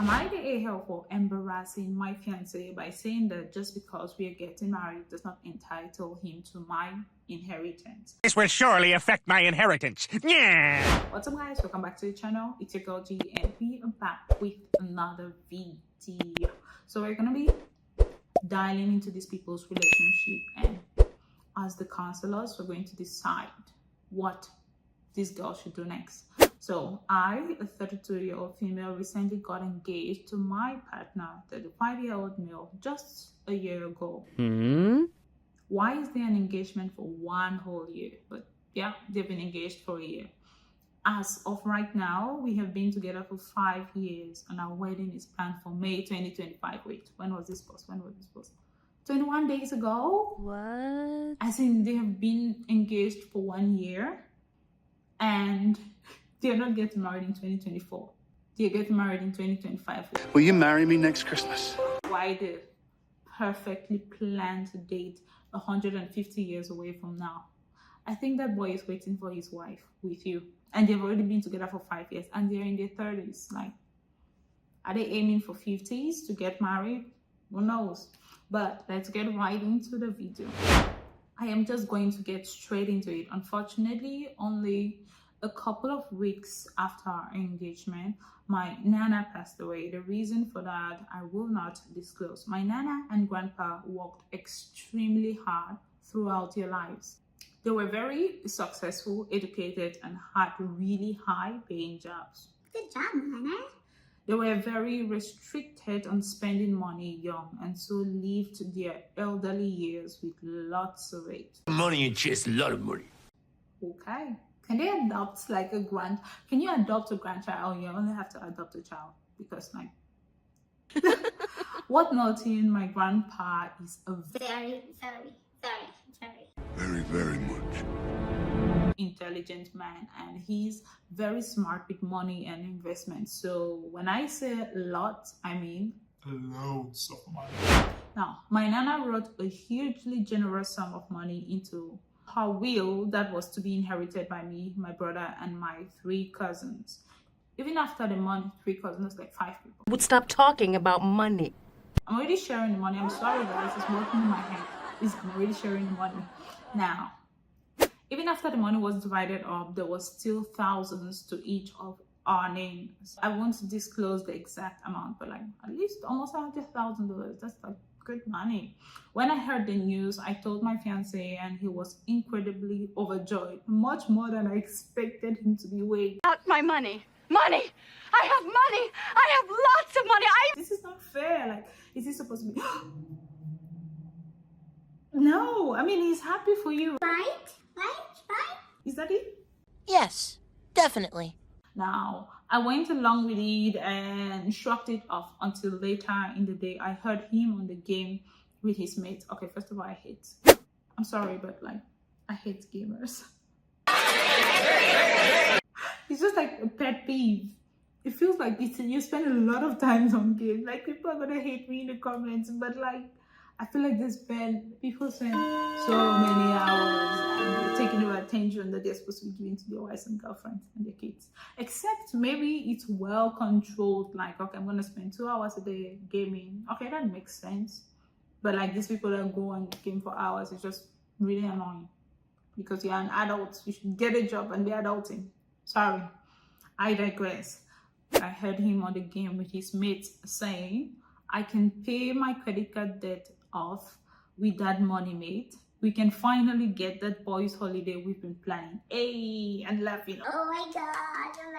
Am I the a-hole for embarrassing my fiance by saying that just because we are getting married does not entitle him to my inheritance? This will surely affect my inheritance. Yeah. What's up, guys? Welcome back to the channel. It's your girl G, and we are back with another video. So we're gonna be dialing into these people's relationship, and as the counselors, we're going to decide what this girl should do next. So I, a 32-year-old female, recently got engaged to my partner, 35-year-old male, just a year ago. Why is there an engagement for 1 whole year? But yeah, they've been engaged for a year. As of right now, we have been together for 5 years, and our wedding is planned for May 2025. Wait, when was this post? 21 days ago? What? As in, they have been engaged for 1 year, and they're not getting married in 2024. They're getting married in 2025. Will you marry me next Christmas? Why the perfectly planned date 150 years away from now? I think that boy is waiting for his wife with you. And they've already been together for 5 years, and they're in their 30s. Like, are they aiming for 50s to get married? Who knows? But let's get right into the video. I am just going to get straight into it. Unfortunately, only a couple of weeks after our engagement, my nana passed away. The reason for that, I will not disclose. My nana and grandpa worked extremely hard throughout their lives. They were very successful, educated, and had really high-paying jobs. Good job, Nana. They were very restricted on spending money young, and so lived their elderly years with lots of it. Money and just a lot of money. Okay. Can they adopt like a can you adopt a grandchild? You only have to adopt a child because like what noting my grandpa is a Very Very much. intelligent man, and he's very smart with money and investment. So when I say a lot, I mean loads of money. Now, my nana wrote a hugely generous sum of money into her will that was to be inherited by me, my brother, and my 3 cousins. Even after the money, 3 cousins, like 5 people. Would stop talking about money. I'm already sharing the money. I'm sorry, guys. It's working in my head. I'm already sharing the money. Now, even after the money was divided up, there was still thousands to each of our names. I won't disclose the exact amount, but like at least almost $100,000. That's like good money. When I heard the news, I told my fiance, and he was incredibly overjoyed, much more than I expected him to be. Wait, My money. Money! I have money! I have lots of money! this is not fair. Like, is this supposed to be? No, I mean, he's happy for you. Right? Is that it? Yes, definitely. Now, I went along with it and shrugged it off until later in the day I heard him on the game with his mates. Okay, first of all, I'm sorry, but like, I hate gamers. It's just like a pet peeve. It feels like you spend a lot of time on games. Like, people are gonna hate me in the comments, but like, I feel like people spend so many hours and they're taking their attention that they're supposed to be giving to their wives and girlfriends and their kids. Except maybe it's well controlled. Like, okay, I'm gonna spend 2 hours a day gaming. Okay, that makes sense. But like, these people that go and game for hours, it's just really annoying. Because you're an adult, you should get a job and be adulting. Sorry, I digress. I heard him on the game with his mates saying, I can pay my credit card debt off with that money, mate. We can finally get that boys' holiday we've been planning. Hey, and laughing. Oh my god, I'm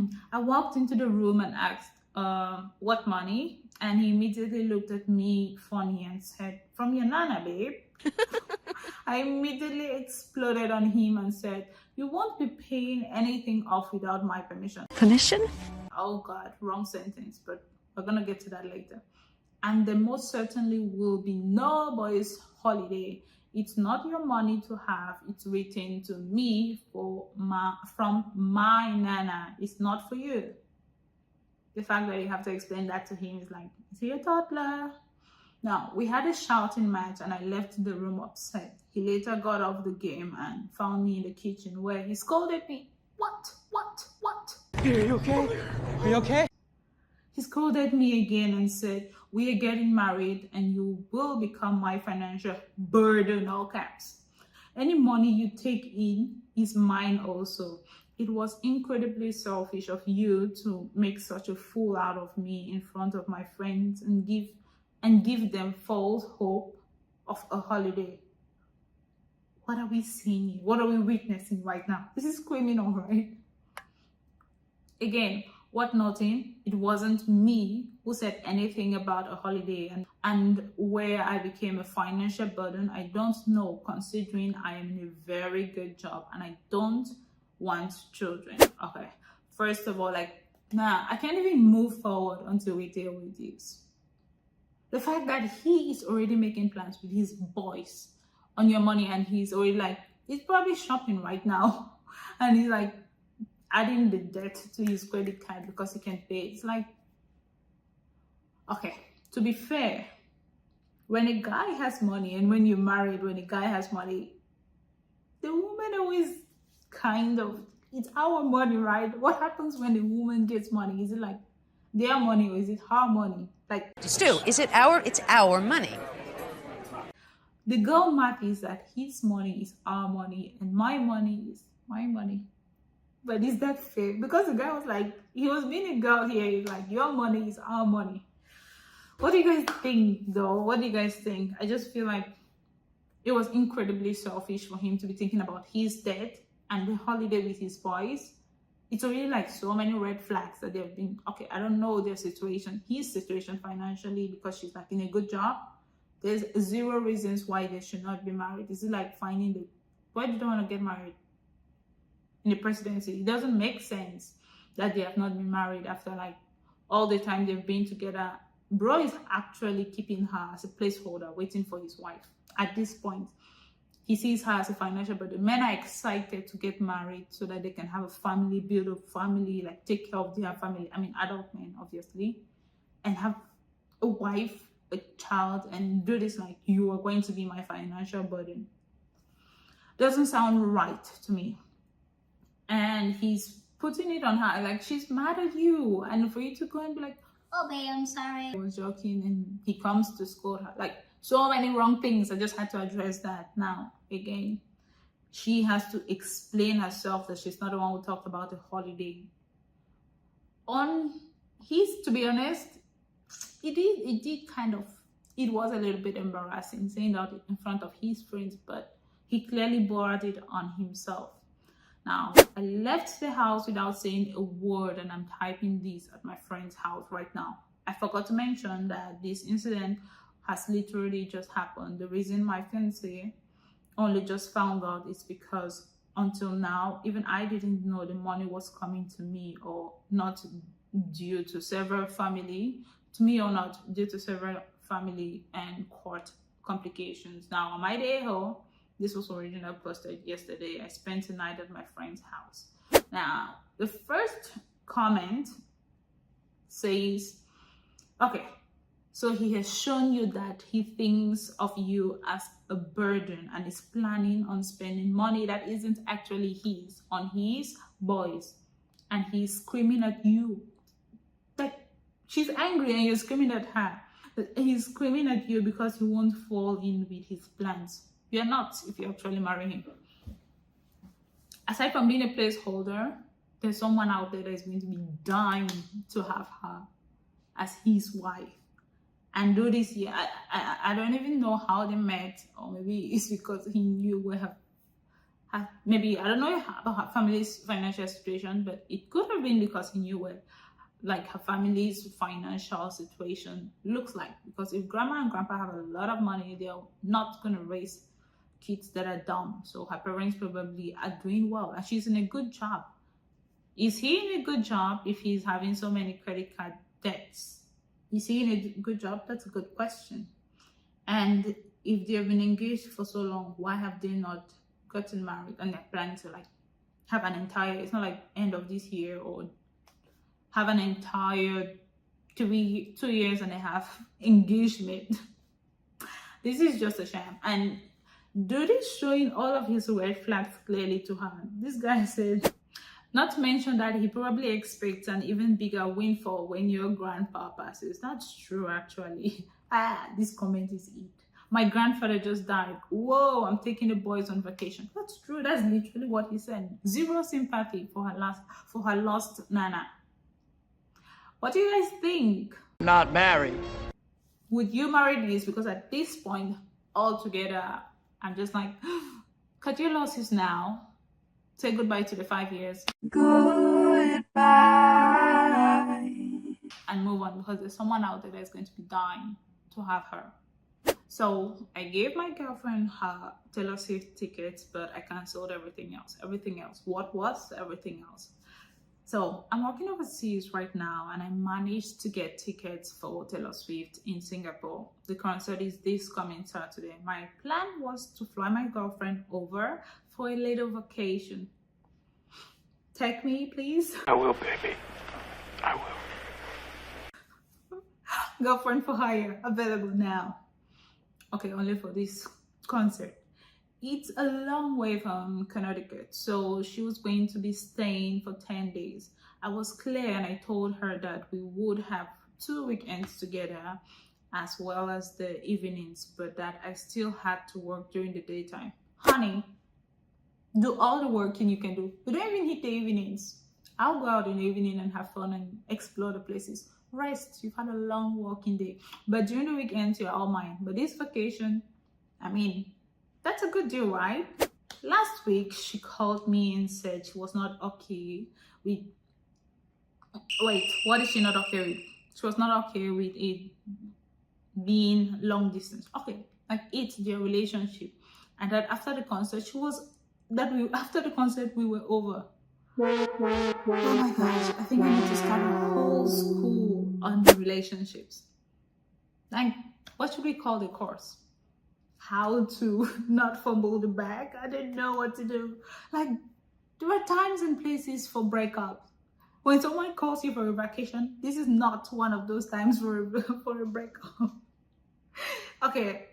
like... I walked into the room and asked, what money? And he immediately looked at me funny and said, from your nana, babe. I immediately exploded on him and said, you won't be paying anything off without my permission. Permission? Oh God, wrong sentence, but we're gonna get to that later. And there most certainly will be no boys' holiday. It's not your money to have. It's written to me from my nana. It's not for you. The fact that you have to explain that to him is like, is he a toddler? Now, we had a shouting match and I left the room upset. He later got off the game and found me in the kitchen where he scolded me. What? Are you okay? Are you okay? He scolded me again and said, "We are getting married and you will become my financial burden," all caps. "Any money you take in is mine also. It was incredibly selfish of you to make such a fool out of me in front of my friends and give them false hope of a holiday." What are we seeing? What are we witnessing right now? This is criminal, right? Again, what noting, it wasn't me who said anything about a holiday and where I became a financial burden. I don't know, considering I am in a very good job and I don't want children. Okay, first of all, like, nah, I can't even move forward until we deal with this. The fact that he is already making plans with his boys on your money, and he's already like, he's probably shopping right now and he's like adding the debt to his credit card because he can't pay. It's like, okay, to be fair, when a guy has money and when you're married, when a guy has money, the woman always kind of, it's our money, right? What happens when the woman gets money? Is it like their money or is it her money? Like, Stu, is it our? It's our money. the girl math is that his money is our money and my money is my money. But is that fair? Because the guy was like, he was being a girl here. He's like, your money is our money. What do you guys think, though? What do you guys think? I just feel like it was incredibly selfish for him to be thinking about his debt and the holiday with his boys. It's already like so many red flags that they've been, okay, I don't know their situation, his situation financially, because she's like in a good job. There's zero reasons why they should not be married. Is it like finding the, why do you want to get married in the presidency? It doesn't make sense that they have not been married after like all the time they've been together. Bro is actually keeping her as a placeholder, waiting for his wife. At this point, he sees her as a financial burden. Men are excited to get married so that they can have a family, build a family, like take care of their family. I mean, adult men, obviously, and have a wife, a child, and do this like, you are going to be my financial burden. Doesn't sound right to me. And he's putting it on her, like she's mad at you, and for you to go and be like, Oh, babe, I'm sorry. I was joking, and he comes to scold her. Like, so many wrong things. I just had to address that. Now, again, she has to explain herself that she's not the one who talked about the holiday. To be honest, it was a little bit embarrassing saying that in front of his friends, but he clearly brought it on himself. Now, I left the house without saying a word, and I'm typing this at my friend's house right now. I forgot to mention that this incident has literally just happened. The reason my fiancé only just found out is because until now, even I didn't know the money was coming to me or not, due to several family, to me or not, due to several family and court complications. Now, am I the a-hole? This was originally posted yesterday. I spent the night at my friend's house. Now, the first comment says, okay, so he has shown you that he thinks of you as a burden and is planning on spending money that isn't actually his on his boys. And he's screaming at you. Like, she's angry and you're screaming at her. He's screaming at you because he won't fall in with his plans. You're not, if you actually marry him. Aside from being a placeholder, there's someone out there that is going to be dying to have her as his wife. And do this year, I don't even know how they met, or maybe it's because he knew we have maybe, I don't know about her family's financial situation, but it could have been because he knew what like her family's financial situation looks like. Because if grandma and grandpa have a lot of money, they're not going to raise kids that are dumb. So her parents probably are doing well, and she's in a good job. Is he in a good job if he's having so many credit card debts? Is he in a good job? That's a good question. And if they've been engaged for so long, why have they not gotten married? And they're planning to like have an entire, it's not like end of this year, or have an entire 2 years and a half engagement. This is just a sham. And Dude is showing all of his red flags clearly to her. This guy said, Not to mention that he probably expects an even bigger windfall when your grandpa passes. That's true, actually. This comment is it. My grandfather just died. Whoa, I'm taking the boys on vacation. That's true. That's literally what he said. Zero sympathy for her lost nana. What do you guys think? Not married. Would you marry this? Because at this point, altogether, I'm just like, cut your losses now. Say goodbye to the 5 years. Goodbye. And move on, because there's someone out there that's going to be dying to have her. So I gave my girlfriend her Taylor Swift tickets, but I canceled everything else. Everything else. What was everything else? So I'm working overseas right now, and I managed to get tickets for Taylor Swift in Singapore. The concert is this coming Saturday. My plan was to fly my girlfriend over for a little vacation. Take me, please. I will, baby. I will. Girlfriend for hire available now. Okay, only for this concert. It's a long way from Connecticut, so she was going to be staying for 10 days. I was clear and I told her that we would have 2 weekends together as well as the evenings, but that I still had to work during the daytime. Honey, do all the working you can do. You don't even hit the evenings. I'll go out in the evening and have fun and explore the places. Rest, you've had a long working day. But during the weekends, you're all mine. But this vacation, I mean, that's a good deal, right? Last week, she called me and said she was not okay with... Wait, what is she not okay with? She was not okay with it being long distance. Okay, like it's their relationship. And that after the concert, after the concert, we were over. Oh my gosh, I think I need to start a whole school on the relationships. Like, what should we call the course? How to not fumble the bag? I didn't know what to do. Like, there are times and places for breakups. When someone calls you for a vacation, this is not one of those times for a breakup. Okay,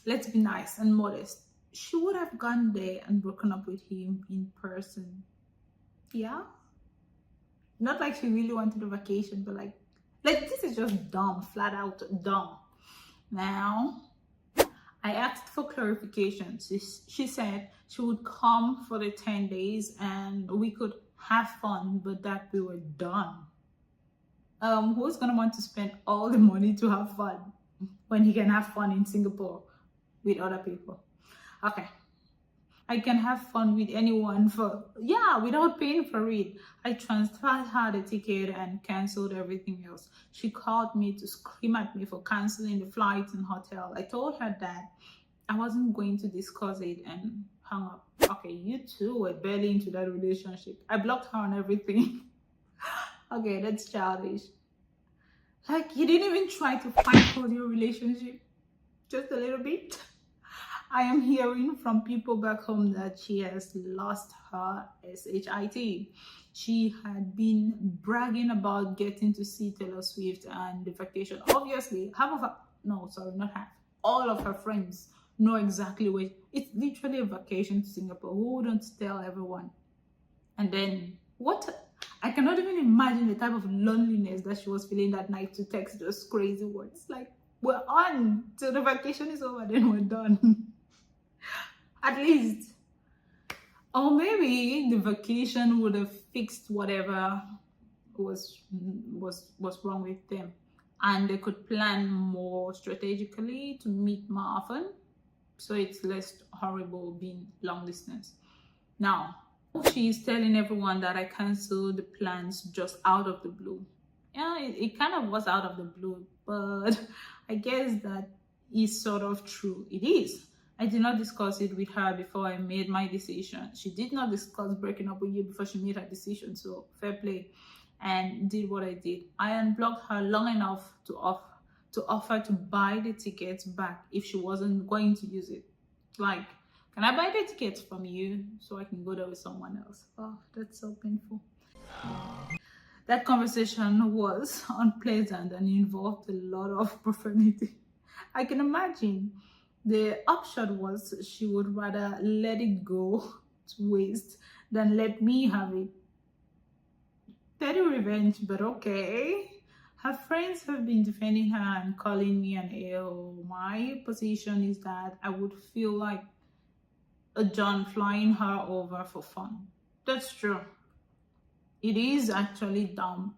let's be nice and modest. She would have gone there and broken up with him in person. Yeah? Not like she really wanted a vacation, but like this is just dumb, flat out dumb. Now, I asked for clarification. She said she would come for the 10 days and we could have fun, but that we were done. Who's gonna want to spend all the money to have fun when he can have fun in Singapore with other people? Okay, I can have fun with anyone without paying for it. I transferred her the ticket and canceled everything else. She called me to scream at me for canceling the flights and hotel. I told her that I wasn't going to discuss it and hung up. Okay, you two were barely into that relationship. I blocked her on everything. Okay, that's childish. Like, you didn't even try to fight for your relationship. Just a little bit. I am hearing from people back home that she has lost her SHIT. She had been bragging about getting to see Taylor Swift and the vacation. Obviously, all of her friends know exactly where. It's literally a vacation to Singapore. Who wouldn't tell everyone? And then, I cannot even imagine the type of loneliness that she was feeling that night to text those crazy words. Like, we're on till the vacation is over, then we're done. At least. Or maybe the vacation would have fixed whatever was wrong with them, and they could plan more strategically to meet more often, so it's less horrible being long distance. Now, she's telling everyone that I canceled the plans just out of the blue. Yeah, it kind of was out of the blue, but I guess that is sort of true. It is. I did not discuss it with her before I made my decision. She did not discuss breaking up with you before she made her decision, so fair play, and did what I did. I unblocked her long enough to offer to buy the tickets back if she wasn't going to use it. Like, can I buy the tickets from you so I can go there with someone else? Oh, that's so painful. That conversation was unpleasant and involved a lot of profanity. I can imagine. The upshot was she would rather let it go to waste then let me have it. Petty revenge, but okay. Her friends have been defending her and calling me an AO. My position is that I would feel like a John flying her over for fun. That's true. It is actually dumb.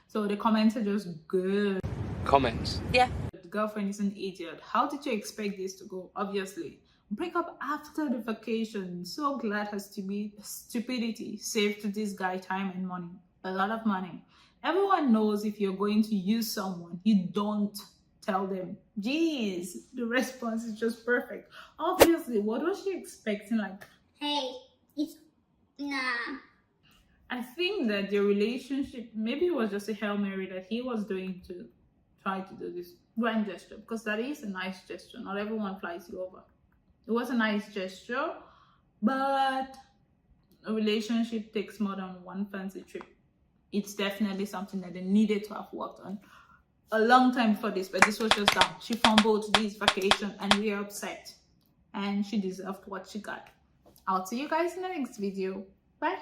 So the comments are just good. Comments. Yeah. The girlfriend is an idiot. How did you expect this to go? Obviously. Break up after the vacation. So glad her stupidity saved this guy time and money. A lot of money. Everyone knows if you're going to use someone, you don't tell them. Jeez, the response is just perfect. Obviously, what was she expecting? Like, Hey, it's nah. I think that their relationship, maybe it was just a Hail Mary that he was doing to try to do this grand gesture, because that is a nice gesture. Not everyone flies you over. It was a nice gesture, but a relationship takes more than one fancy trip. It's definitely something that they needed to have worked on a long time for this, but this was just done. She fumbled this vacation and we are upset, and she deserved what she got. I'll see you guys in the next video. Bye.